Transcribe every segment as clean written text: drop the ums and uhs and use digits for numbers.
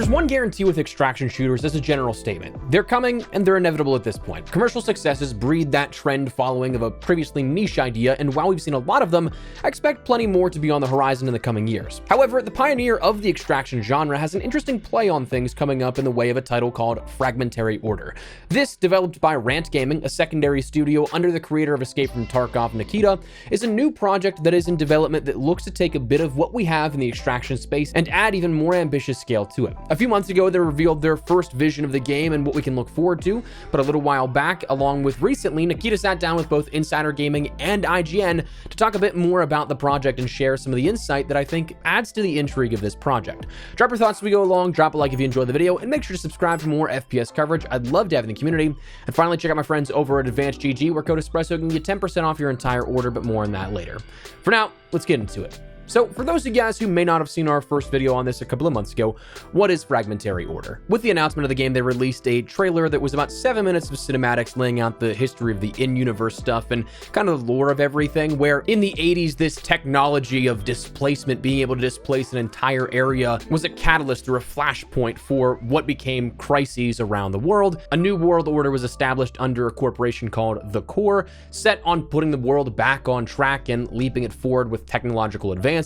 there's one guarantee with extraction shooters as a general statement. They're coming and they're inevitable at this point. Commercial successes breed that trend following of a previously niche idea, and while we've seen a lot of them, I expect plenty more to be on the horizon in the coming years. However, the pioneer of the extraction genre has an interesting play on things coming up in the way of a title called Fragmentary Order. This, developed by Rant Gaming, a secondary studio under the creator of Escape from Tarkov, Nikita, is a new project that is in development that looks to take a bit of what we have in the extraction space and add even more ambitious scale to it. A few months ago, they revealed their first vision of the game and what we can look forward to, but a little while back, along with recently, Nikita sat down with both Insider Gaming and IGN to talk a bit more about the project and share some of the insight that I think adds to the intrigue of this project. Drop your thoughts as we go along, drop a like if you enjoyed the video, and make sure to subscribe for more FPS coverage. I'd love to have in the community. And finally, check out my friends over at Advanced GG, where code Espresso can get 10% off your entire order, but more on that later. For now, let's get into it. So, for those of you guys who may not have seen our first video on this a couple of months ago, what is Fragmentary Order? With the announcement of the game, they released a trailer that was about 7 minutes of cinematics laying out the history of the in-universe stuff and kind of the lore of everything, where in the 80s, this technology of displacement, being able to displace an entire area, was a catalyst or a flashpoint for what became crises around the world. A new world order was established under a corporation called the Core, set on putting the world back on track and leaping it forward with technological advances.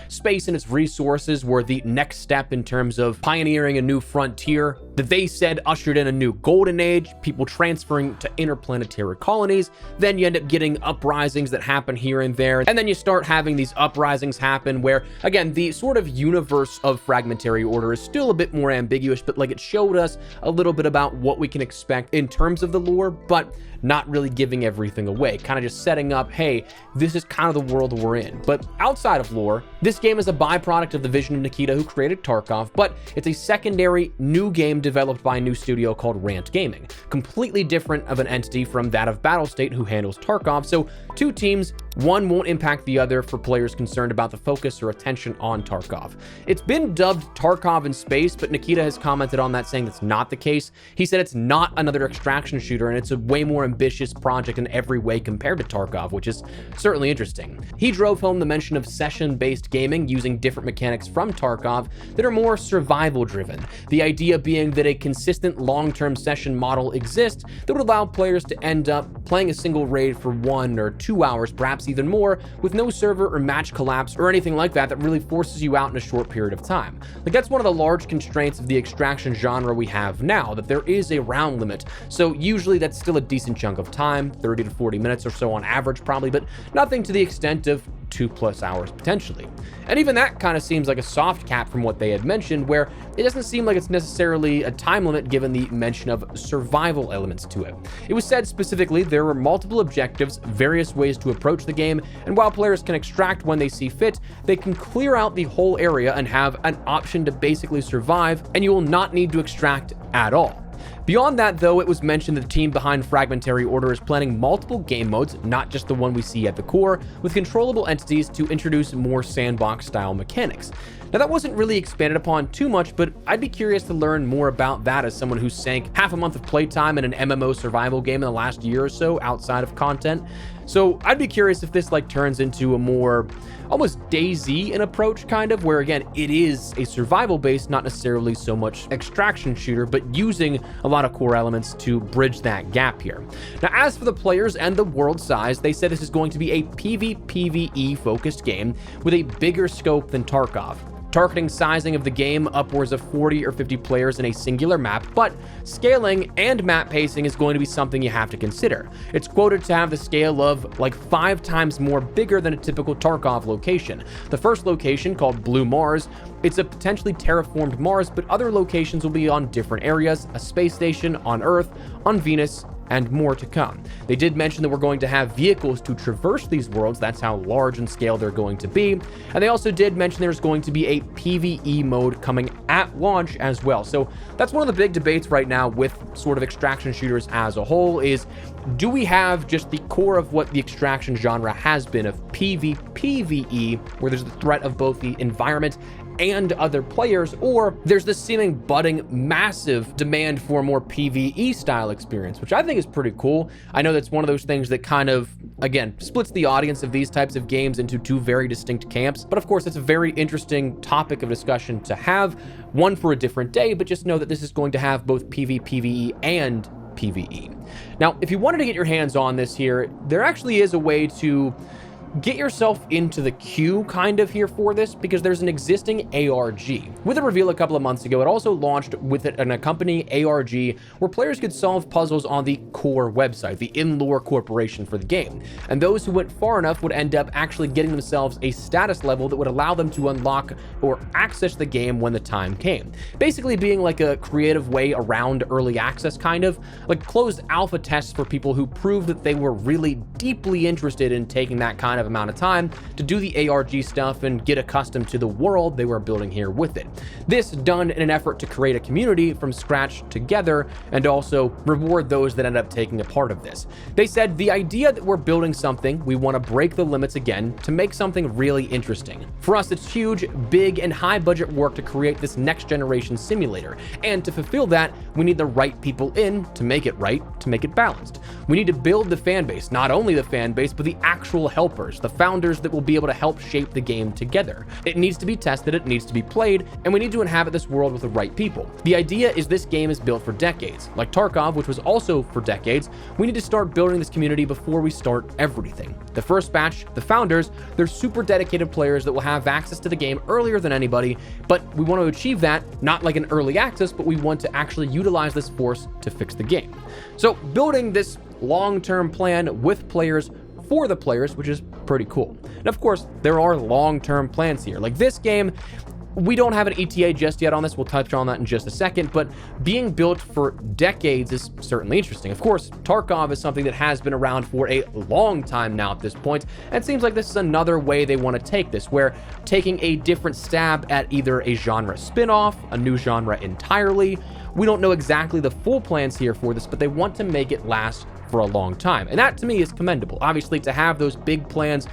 Space and its resources were the next step in terms of pioneering a new frontier that they said ushered in a new golden age, people transferring to interplanetary colonies. Then you end up getting uprisings that happen here and there. And then you start having these uprisings happen where, again, the sort of universe of Fragmentary Order is still a bit more ambiguous, but like it showed us a little bit about what we can expect in terms of the lore, but not really giving everything away, kind of just setting up, hey, this is kind of the world we're in. But outside of lore, this game is a byproduct of the vision of Nikita, who created Tarkov, but it's a secondary new game developed by a new studio called Rant Gaming, completely different of an entity from that of Battlestate, who handles Tarkov. So two teams, one won't impact the other for players concerned about the focus or attention on Tarkov. It's been dubbed Tarkov in Space, but Nikita has commented on that, saying that's not the case. He said it's not another extraction shooter, and it's a way more ambitious project in every way compared to Tarkov, which is certainly interesting. He drove home the mention of session-based gaming using different mechanics from Tarkov that are more survival-driven. The idea being that a consistent long-term session model exists that would allow players to end up playing a single raid for 1 or 2 hours, perhaps even more, with no server or match collapse or anything like that that really forces you out in a short period of time. Like, that's one of the large constraints of the extraction genre we have now, that there is a round limit. So usually that's still a decent chunk of time, 30 to 40 minutes or so on average probably, but nothing to the extent of 2+ hours potentially. And even that kind of seems like a soft cap from what they had mentioned, where it doesn't seem like it's necessarily a time limit given the mention of survival elements to it. It was said specifically there were multiple objectives, various ways to approach the game, and while players can extract when they see fit, they can clear out the whole area and have an option to basically survive, and you will not need to extract at all. Beyond that, though, it was mentioned that the team behind Fragmentary Order is planning multiple game modes, not just the one we see at the core, with controllable entities to introduce more sandbox-style mechanics. Now, that wasn't really expanded upon too much, but I'd be curious to learn more about that as someone who sank half a month of playtime in an MMO survival game in the last year or so outside of content. So I'd be curious if this turns into a more almost DayZ an approach, kind of, where again, it is a survival based, not necessarily so much extraction shooter, but using a lot of core elements to bridge that gap here. Now, as for the players and the world size, they said this is going to be a PvPvE focused game with a bigger scope than Tarkov. Targeting sizing of the game upwards of 40 or 50 players in a singular map, but scaling and map pacing is going to be something you have to consider. It's quoted to have the scale of like 5 times more bigger than a typical Tarkov location. The first location, called Blue Mars, it's a potentially terraformed Mars, but other locations will be on different areas, a space station, on Earth, on Venus, and more to come. They did mention that we're going to have vehicles to traverse these worlds. That's how large in scale they're going to be. And they also did mention there's going to be a PvE mode coming at launch as well. So that's one of the big debates right now with sort of extraction shooters as a whole is, do we have just the core of what the extraction genre has been of PvPvE, where there's the threat of both the environment and other players, or there's this seeming budding massive demand for a more PvE style experience, which I think is pretty cool. I know that's one of those things that kind of, again, splits the audience of these types of games into two very distinct camps. But of course, it's a very interesting topic of discussion to have, one for a different day, but just know that this is going to have both PvE, and PvE. Now, if you wanted to get your hands on this here, there actually is a way to get yourself into the queue kind of here for this, because there's an existing ARG. With a reveal a couple of months ago, it also launched with an accompanying ARG where players could solve puzzles on the core website, the in-lore corporation for the game. And those who went far enough would end up actually getting themselves a status level that would allow them to unlock or access the game when the time came. Basically being like a creative way around early access, kind of like closed alpha tests for people who proved that they were really deeply interested in taking that kind of amount of time to do the ARG stuff and get accustomed to the world they were building here with it. This done in an effort to create a community from scratch together and also reward those that end up taking a part of this. They said the idea that we're building something, we want to break the limits again to make something really interesting. For us, it's huge, big, and high budget work to create this next generation simulator. And to fulfill that, we need the right people in to make it right, to make it balanced. We need to build the fan base, not only the fan base, but the actual helpers, the founders that will be able to help shape the game together. It needs to be tested, it needs to be played, and we need to inhabit this world with the right people. The idea is this game is built for decades. Like Tarkov, which was also for decades, we need to start building this community before we start everything. The first batch, the founders, they're super dedicated players that will have access to the game earlier than anybody, but we want to achieve that, not like an early access, but we want to actually utilize this force to fix the game. So building this long-term plan with players for the players, which is pretty cool. And of course, there are long-term plans here. Like this game, we don't have an ETA just yet on this. We'll touch on that in just a second, but being built for decades is certainly interesting. Of course, Tarkov is something that has been around for a long time now at this point, and it seems like this is another way they want to take this, where taking a different stab at either a genre spin-off, a new genre entirely. We don't know exactly the full plans here for this, but they want to make it last for a long time. And that to me is commendable. Obviously, to have those big plans,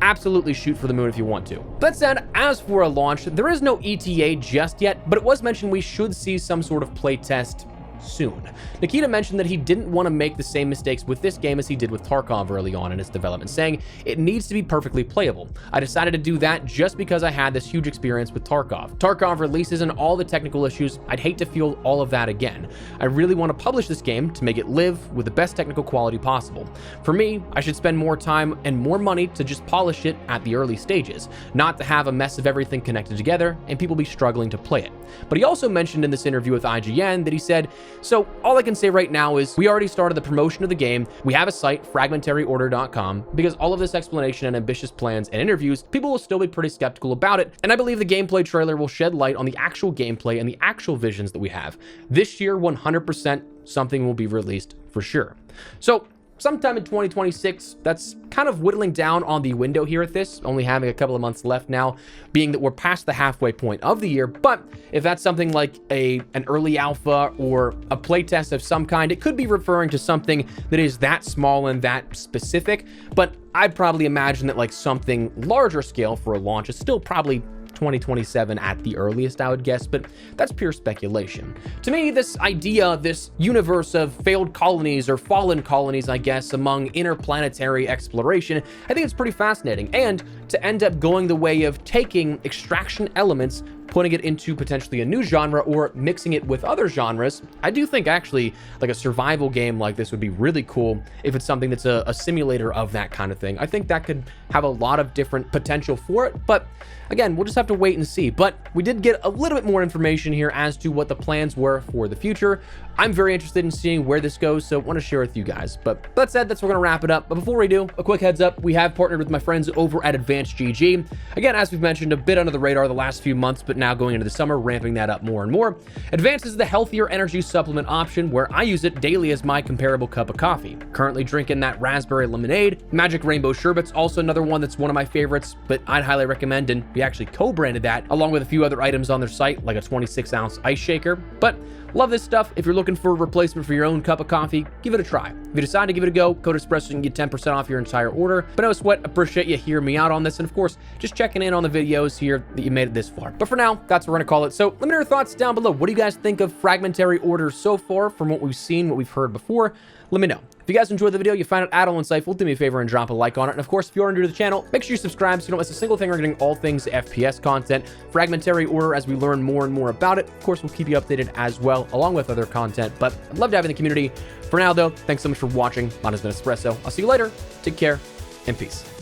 absolutely shoot for the moon if you want to. That said, as for a launch, there is no ETA just yet, but it was mentioned we should see some sort of playtest soon. Nikita mentioned that he didn't want to make the same mistakes with this game as he did with Tarkov early on in its development, saying it needs to be perfectly playable. I decided to do that just because I had this huge experience with Tarkov. Tarkov releases and all the technical issues, I'd hate to feel all of that again. I really want to publish this game to make it live with the best technical quality possible. For me, I should spend more time and more money to just polish it at the early stages, not to have a mess of everything connected together and people be struggling to play it. But he also mentioned in this interview with IGN that he said, so all I can say right now is we already started the promotion of the game. We have a site, fragmentaryorder.com, because all of this explanation and ambitious plans and interviews, people will still be pretty skeptical about it. And I believe the gameplay trailer will shed light on the actual gameplay and the actual visions that we have. This year, 100% something will be released for sure. So sometime in 2026, that's kind of whittling down on the window here at this, only having a couple of months left now, being that we're past the halfway point of the year. But if that's something like an early alpha or a playtest of some kind, it could be referring to something that is that small and that specific. But I'd probably imagine that like something larger scale for a launch is still probably 2027 at the earliest, I would guess, but that's pure speculation. To me, this idea, this universe of failed colonies or fallen colonies, I guess, among interplanetary exploration, I think it's pretty fascinating. And to end up going the way of taking extraction elements, putting it into potentially a new genre or mixing it with other genres, I do think actually like a survival game like this would be really cool if it's something that's a simulator of that kind of thing. I think that could have a lot of different potential for it, but again, we'll just have to wait and see. But we did get a little bit more information here as to what the plans were for the future. I'm very interested in seeing where this goes, so I want to share with you guys. But that said, that's where we're going to wrap it up. But before we do, a quick heads up, we have partnered with my friends over at Advanced GG. Again, as we've mentioned, a bit under the radar the last few months, but now going into the summer, ramping that up more and more. Advanced is the healthier energy supplement option where I use it daily as my comparable cup of coffee. Currently drinking that raspberry lemonade. Magic Rainbow Sherbet's also another one that's one of my favorites, but I'd highly recommend, and we actually co-branded that along with a few other items on their site, like a 26-ounce ice shaker. But Love this stuff. If you're looking for a replacement for your own cup of coffee, give it a try. If you decide to give it a go, code espresso and get 10% off your entire order. But no sweat, appreciate you hearing me out on this, and of course, just checking in on the videos here that you made it this far. But for now, that's what we're gonna call it. So let me know your thoughts down below. What do you guys think of fragmentary orders so far from what we've seen, what we've heard before? Let me know. If you guys enjoyed the video, you find it at all insightful, do me a favor and drop a like on it. And of course, if you are new to the channel, make sure you subscribe so you don't miss a single thing regarding all things FPS content. Fragmentary order, as we learn more and more about it. Of course, we'll keep you updated as well, along with other content. But I'd love to have you in the community. For now, though, thanks so much for watching. Mine has been Espresso. I'll see you later. Take care and peace.